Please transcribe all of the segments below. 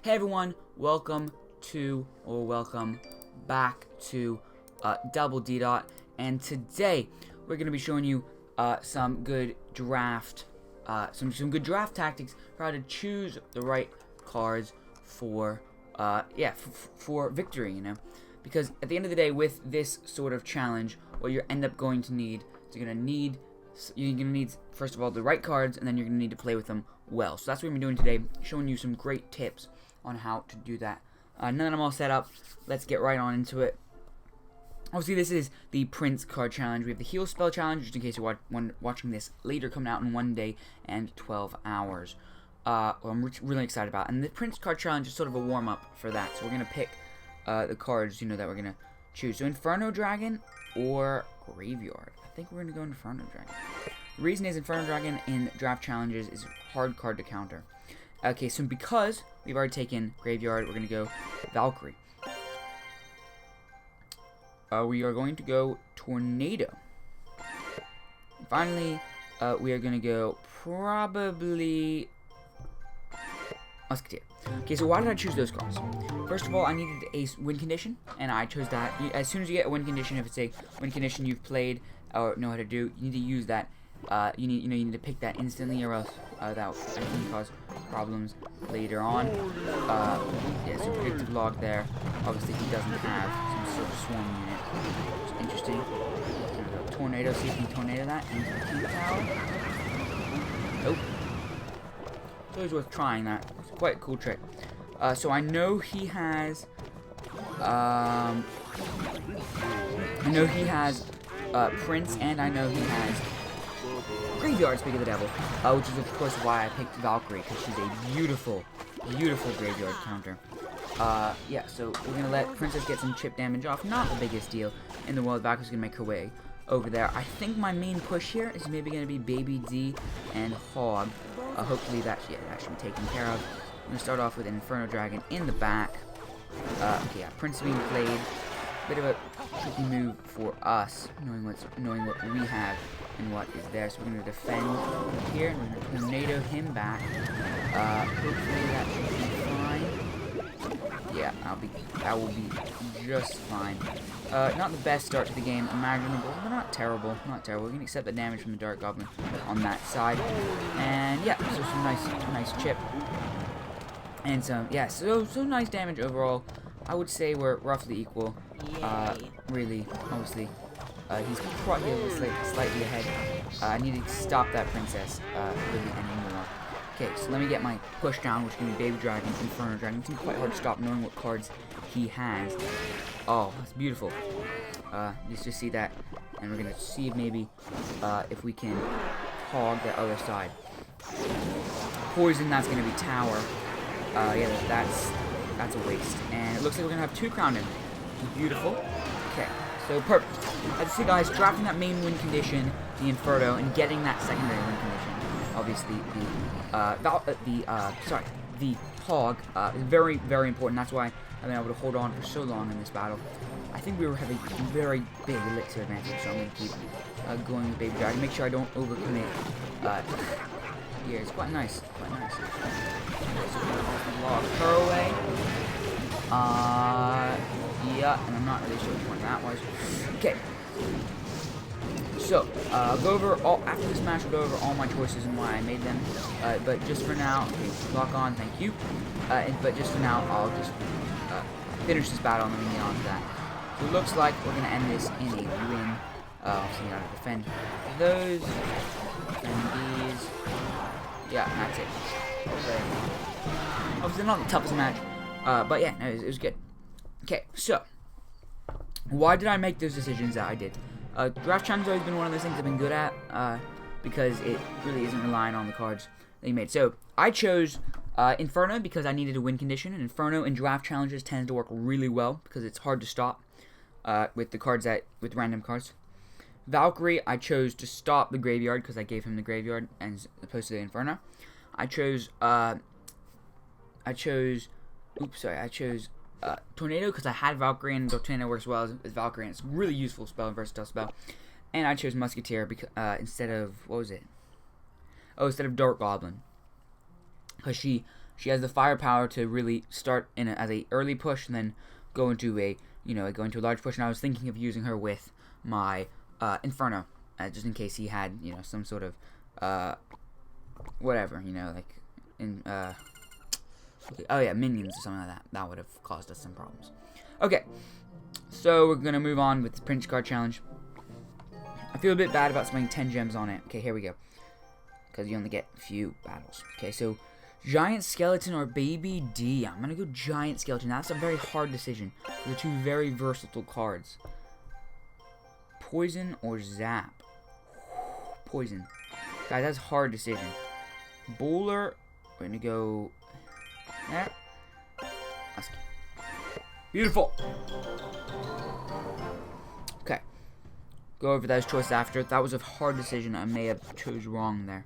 Hey everyone, welcome back to Double D Dot, and today we're gonna be showing you some good draft, some good draft tactics for how to choose the right cards for for victory. Because at the end of the day, with this sort of challenge, what you end up going to need is you're gonna need first of all the right cards, and then you're gonna need to play with them well. So that's what we're doing today, showing you some great tips on how to do that. Now that I'm all set up, let's get right on into it. Obviously, this is the Prince card challenge. We have the Heal Spell challenge, just in case you're watching this later, coming out in 1 day and 12 hours. I'm really excited about. And the Prince card challenge is sort of a warm-up for that. So we're going to pick the cards, that we're going to choose. So Inferno Dragon or Graveyard. I think we're going to go Inferno Dragon. The reason is Inferno Dragon in draft challenges is hard card to counter. Okay, so because we've already taken Graveyard, we're going to go Valkyrie. We are going to go Tornado. And finally, we are going to go probably Musketeer. Okay, so why did I choose those cards? First of all, I needed a win condition, and I chose that. As soon as you get a win condition, if it's a win condition you've played or know how to do, you need to use that. You need to pick that instantly, or else that can cause problems later on. Yeah, so predictive log there. Obviously, he doesn't have some sort of swarm unit, which is interesting. Tornado, see if he can tornado that into the King Tower. Nope. It's always worth trying that. It's quite a cool trick. So I know he has. Prince, and I know he has Graveyard, Speak of the Devil, which is of course why I picked Valkyrie, because she's a beautiful, beautiful graveyard counter. Yeah, so we're going to let Princess get some chip damage off. Not the biggest deal in the world. Valkyrie's going to make her way over there. I think my main push here is maybe going to be Baby D and Hog. Hopefully that should be taken care of. I'm going to start off with an Inferno Dragon in the back. Okay, yeah, Prince being played. Bit of a tricky move for us, knowing what we have and what is there. So we're going to defend here, and we're going to tornado him back. Hopefully that should be fine. Yeah, that will be just fine. Not the best start to the game imaginable, but not terrible. Not terrible. We can accept the damage from the Dark Goblin on that side. And yeah, so some nice chip. And some so nice damage overall. I would say we're roughly equal. Really, obviously, he's slightly ahead. I need to stop that Princess really anymore. Okay, so let me get my push down, which is going to be Baby Dragon, Inferno Dragon. It's quite hard to stop knowing what cards he has. Oh, that's beautiful. Let's just see that, and we're going to see maybe if we can hog the other side. Poison, that's going to be Tower. Yeah, that's a waste. And it looks like we're going to have 2 Crowned In. Beautiful. Okay, so perfect. As you see, guys, drafting that main win condition, the Inferno, and getting that secondary win condition. Obviously, the Hog is very, very important. That's why I've been able to hold on for so long in this battle. I think we have a very big elixir advantage, so I'm going to keep going with Baby Dragon. Make sure I don't overcommit. Yeah, it's quite nice. Quite nice. So log her away. Yeah, and I'm not really sure which one that was. Okay. So, go over after this match, we'll go over all my choices and why I made them. But just for now, okay, lock on, thank you. But just for now, I'll just finish this battle and then we get on to that. So it looks like we're gonna end this in a win. Obviously, you gotta defend those and these. Yeah, and that's it. Okay. Obviously, not the toughest match, but yeah, no, it was good. Okay, so why did I make those decisions that I did? Draft challenge has always been one of those things I've been good at, because it really isn't relying on the cards that you made. So I chose Inferno because I needed a win condition, and Inferno in draft challenges tends to work really well because it's hard to stop with the cards with random cards. Valkyrie, I chose to stop the Graveyard because I gave him the Graveyard as opposed to the Inferno. I chose Tornado because I had Valkyrie, and Tornado works well as Valkyrie, and it's a really useful spell, versatile spell. And I chose Musketeer because instead of Dark Goblin, because she she has the firepower to really start as a early push and then go into a large push. And I was thinking of using her with my Inferno, just in case he had some sort of whatever, like in oh yeah, minions or something like that. That would have caused us some problems. Okay, so we're gonna move on with the Prince Card Challenge. I feel a bit bad about spending 10 gems on it. Okay, here we go. Because you only get a few battles. Okay, so Giant Skeleton or Baby D. I'm gonna go Giant Skeleton. That's a very hard decision. They're two very versatile cards. Poison or Zap? Poison. Guys, that's a hard decision. Bowler. We're gonna go. Yeah. Husky. Beautiful. Okay. Go over those choices after. That was a hard decision. I may have chose wrong there.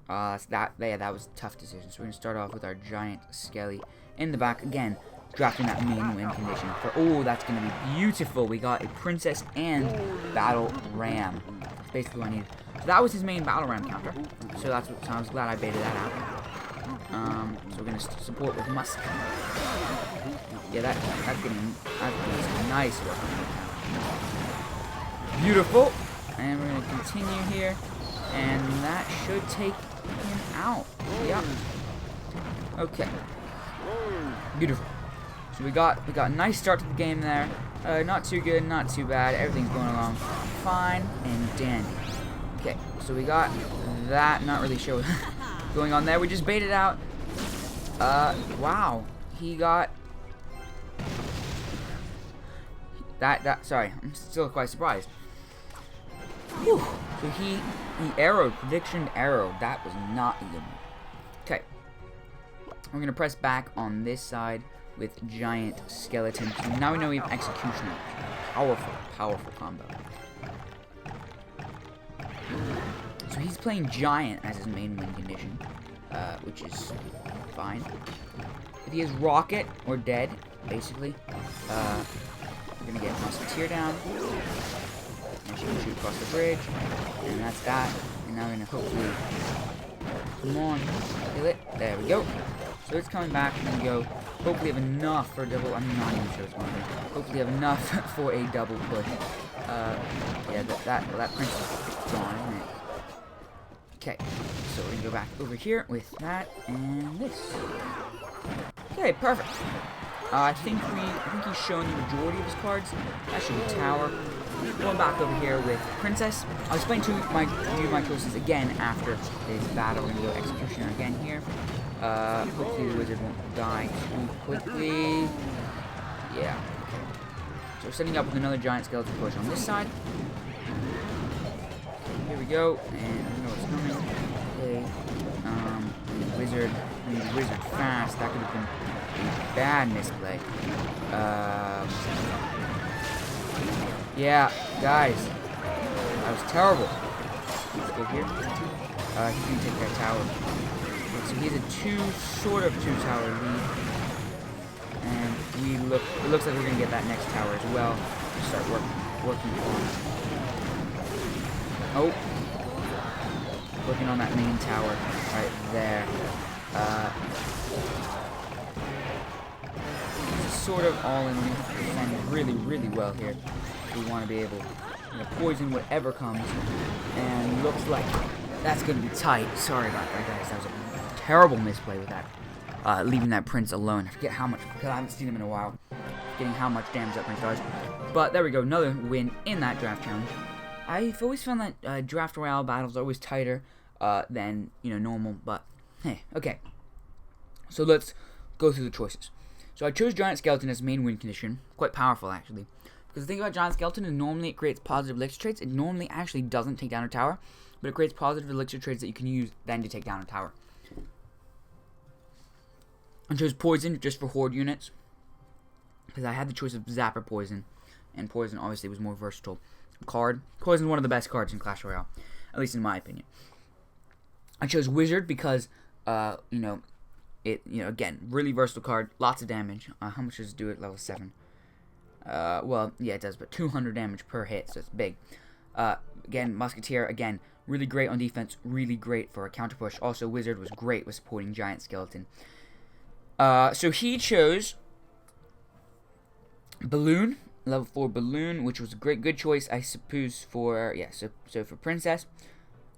So that was a tough decision. So we're gonna start off with our Giant Skelly in the back again, drafting that main win condition. Oh, that's gonna be beautiful. We got a Princess and Battle Ram. That's basically what I needed. So that was his main Battle Ram counter. So that's what. So I was glad I baited that out. So we're gonna support with Musk. Yeah, that's getting some nice work on that counter. Beautiful. And we're gonna continue here, and that should take him out. Yep. Okay. Beautiful. So we got a nice start to the game there. Not too good, not too bad. Everything's going along fine and dandy. Okay, so we got that. Not really sure what's going on there. We just baited out. Wow. He got that. Sorry, I'm still quite surprised. Whew. So he arrowed, prediction arrow. That was not a good one. Okay. We're gonna press back on this side with Giant Skeleton. So now we know we have Executioner. Powerful combo. So he's playing Giant as his main win condition, which is fine. If he has Rocket or Dead, basically, we're gonna get Musketeer down. And she can shoot across the bridge, and that's that. And now we're gonna hopefully, come on, kill it. There we go. So it's coming back. We're gonna go. Hopefully have enough for a double. I'm not even sure it's going to be. Hopefully have enough for a double push. Yeah, that prince is gone, isn't it? Okay, so we're gonna go back over here with that and this. Okay, perfect. I think he's shown the majority of his cards. That should be Tower. Going back over here with Princess. I'll explain to you my choices again after this battle. We're gonna go Executioner again here. Hopefully the wizard won't die too quickly. Yeah. Okay. So we're setting up with another Giant Skeleton push on this side. Okay, here we go, and I don't know what's coming. Okay. We need wizard fast. That could have been a bad misplay. Yeah, guys, that was terrible. Let's go here. He can take that tower. Okay, so he has a sort of two tower lead, and it looks like we're gonna get that next tower as well. Start working on. Oh, working on that main tower right there. This is sort of all in. We have to defend really well here. We want to be able to poison whatever comes, and looks like that's going to be tight. Sorry about that, guys. That was a terrible misplay with that, leaving that prince alone. I forget how much, because I haven't seen him in a while, forgetting how much damage that prince does. But there we go, another win in that draft challenge. I've always found that draft royale battles are always tighter than normal, but hey, okay. So let's go through the choices. So I chose Giant Skeleton as main win condition, quite powerful actually. Because the thing about Giant Skeleton is normally it creates positive elixir traits. It normally actually doesn't take down a tower, but it creates positive elixir traits that you can use then to take down a tower. I chose Poison just for horde units, because I had the choice of Zap or Poison, and Poison obviously was more versatile card. Poison is one of the best cards in Clash Royale, at least in my opinion. I chose Wizard because, again, really versatile card, lots of damage. How much does it do at level 7? Well, yeah, it does, but 200 damage per hit, so it's big. Again, Musketeer, again, really great on defense, really great for a counter push. Also, Wizard was great with supporting Giant Skeleton. So he chose Balloon, level 4 Balloon, which was a good choice, I suppose, for, yeah, so for Princess.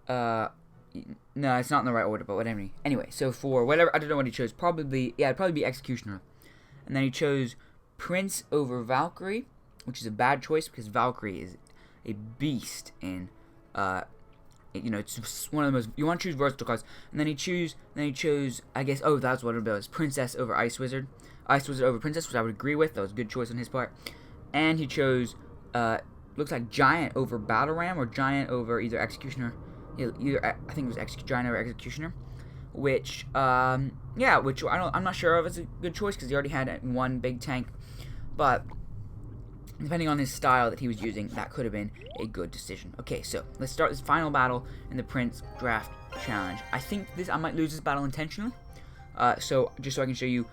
No, it's not in the right order, but whatever. Anyway, so for whatever, I don't know what he chose. Probably, yeah, it'd probably be Executioner. And then he chose Prince over Valkyrie, which is a bad choice because Valkyrie is a beast in, it's one of the most, you want to choose versatile cards. And then he chose, I guess, oh, that's what it was, Princess over Ice Wizard. Ice Wizard over Princess, which I would agree with. That was a good choice on his part. And he chose, looks like Giant over Battle Ram or Giant over either Executioner. I think it was Giant over Executioner. Which, which I'm not sure if it's a good choice because he already had one big tank. But depending on his style that he was using, that could have been a good decision. Okay, so let's start this final battle in the Prince Draft Challenge. I think I might lose this battle intentionally. So just so I can show you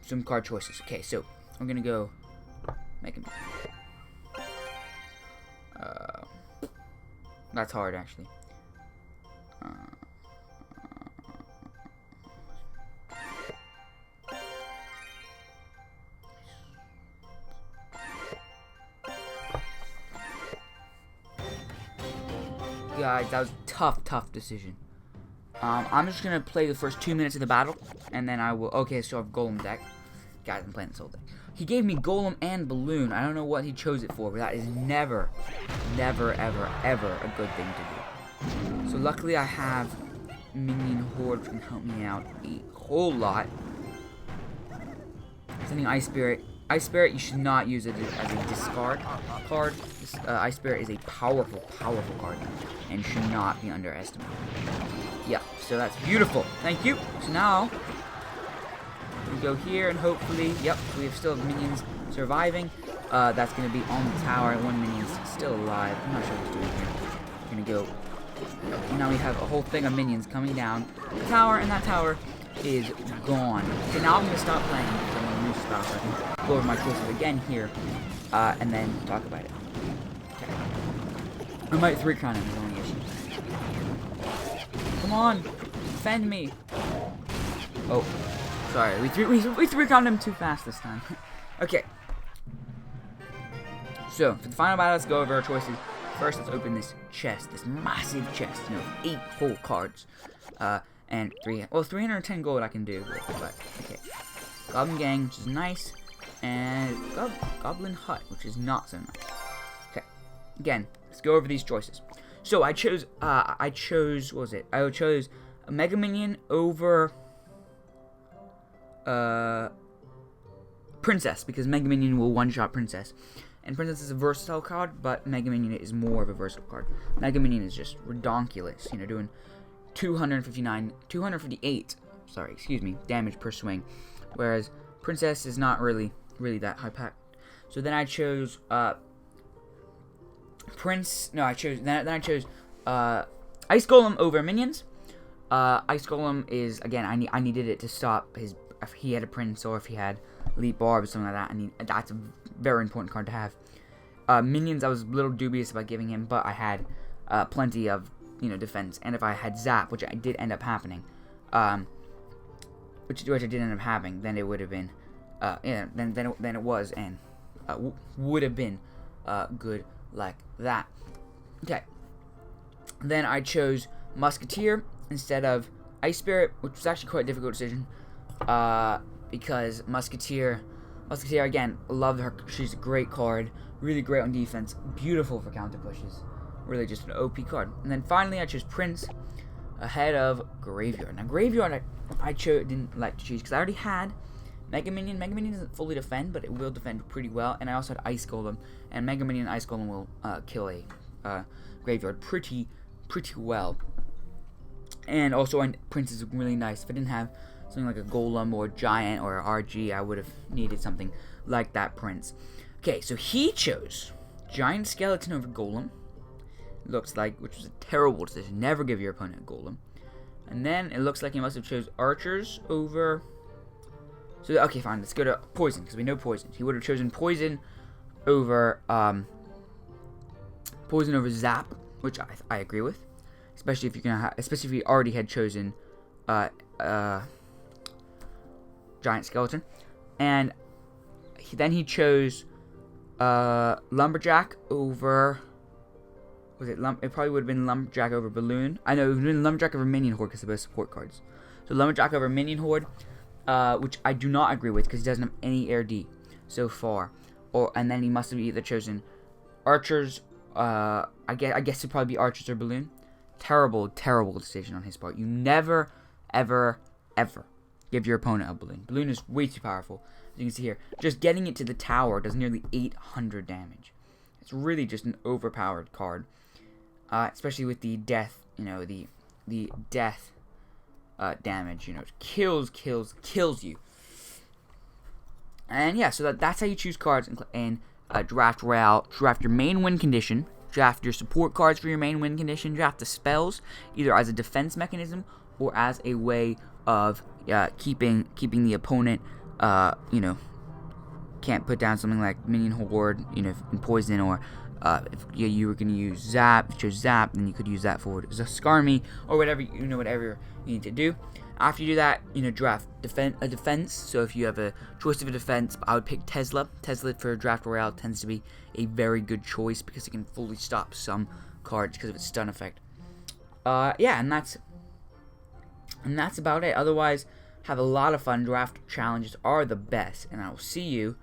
some card choices. Okay, so I'm gonna go Mega Man. That's hard actually. Guys, that was a tough decision. I'm just gonna play the first 2 minutes of the battle, and then I will. Okay, so I have Golem deck. Guys, I'm playing this whole deck. He gave me Golem and Balloon. I don't know what he chose it for, but that is never, ever a good thing to do. So luckily, I have Minion Horde, which can help me out a whole lot. Sending Ice Spirit. Ice Spirit, you should not use it as a discard card. This, Ice Spirit is a powerful card and should not be underestimated. Yeah, so that's beautiful. Thank you. So now, we go here and hopefully, yep, we still have minions surviving. That's going to be on the tower. One minion's still alive. I'm not sure what he's doing here. We're going to go. And now we have a whole thing of minions coming down the tower, and that tower is gone. Okay, now I'm going to stop playing because I'm going to lose this battle, so I can go over my choices again here, and then talk about it. Okay. I might 3-crown him, is the only issue. Come on! Defend me! Oh. Sorry, we 3-crowned him too fast this time. Okay. So, for the final battle, let's go over our choices. First, let's open this chest, this massive chest, 8 whole cards. And 310 gold I can do, but okay. Goblin Gang, which is nice, and Goblin Hut, which is not so nice. Okay, again, let's go over these choices. So I chose, what was it? I chose a Mega Minion over Princess, because Mega Minion will one-shot Princess. And Princess is a versatile card, but Mega Minion is more of a versatile card. Mega Minion is just redonkulous, doing 258, damage per swing, whereas Princess is not really that high pack. So then I chose Ice Golem over Minions. Ice Golem is, again, I needed it to stop his, if he had a Prince or if he had Elite Barb or something like that. That's a very important card to have. Minions, I was a little dubious about giving him, but I had plenty of defense, and if I had Zap, which I did end up happening, which I did end up having, then it would have been, then it was, and would have been good like that. Okay. Then I chose Musketeer instead of Ice Spirit, which was actually quite a difficult decision, because Musketeer again, love her. She's a great card, really great on defense, beautiful for counter pushes. Really just an OP card. And then finally I chose Prince ahead of Graveyard. Now Graveyard I didn't like to choose because I already had Mega Minion. Mega Minion doesn't fully defend, but it will defend pretty well. And I also had Ice Golem, and Mega Minion and Ice Golem will kill a Graveyard pretty well. And also Prince is really nice. If I didn't have something like a Golem or Giant or RG, I would have needed something like that Prince. Okay, so he chose Giant Skeleton over Golem. Looks like, which was a terrible decision. Never give your opponent a Golem. And then it looks like he must have chose Archers over. So okay, fine. Let's go to Poison because we know Poison. He would have chosen Poison over Zap, which I agree with. Especially if you're gonna, especially if he already had chosen giant skeleton. And then he chose Lumberjack over... it probably would have been Lumberjack over Balloon. I know, it would have been Lumberjack over Minion Horde because they're both support cards. So Lumberjack over Minion Horde, which I do not agree with because he doesn't have any Air D so far. And then he must have either chosen Archers, I guess it'd probably be Archers or Balloon. Terrible, terrible decision on his part. You never, ever, ever give your opponent a Balloon. Balloon is way too powerful. As you can see here, just getting it to the tower does nearly 800 damage. It's really just an overpowered card. Especially with the death, the death damage, it kills you. And yeah, so that's how you choose cards in Draft Royale. Draft your main win condition, draft your support cards for your main win condition, draft the spells, either as a defense mechanism or as a way of keeping the opponent, can't put down something like Minion Horde, in Poison, or if you were going to use Zap, if you chose Zap, then you could use that for Skarmy, or whatever, whatever you need to do. After you do that, draft a defense. So if you have a choice of a defense, I would pick Tesla. Tesla for Draft Royale tends to be a very good choice because it can fully stop some cards because of its stun effect. Yeah, and that's about it. Otherwise, have a lot of fun. Draft challenges are the best, and I will see you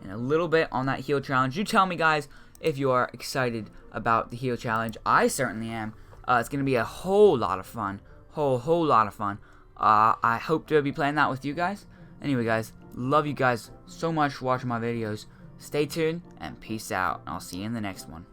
in a little bit on that heal challenge. You tell me, guys, if you are excited about the heal challenge. I certainly am. It's going to be a whole lot of fun. Whole lot of fun. I hope to be playing that with you guys. Anyway, guys, love you guys so much for watching my videos. Stay tuned, and peace out. I'll see you in the next one.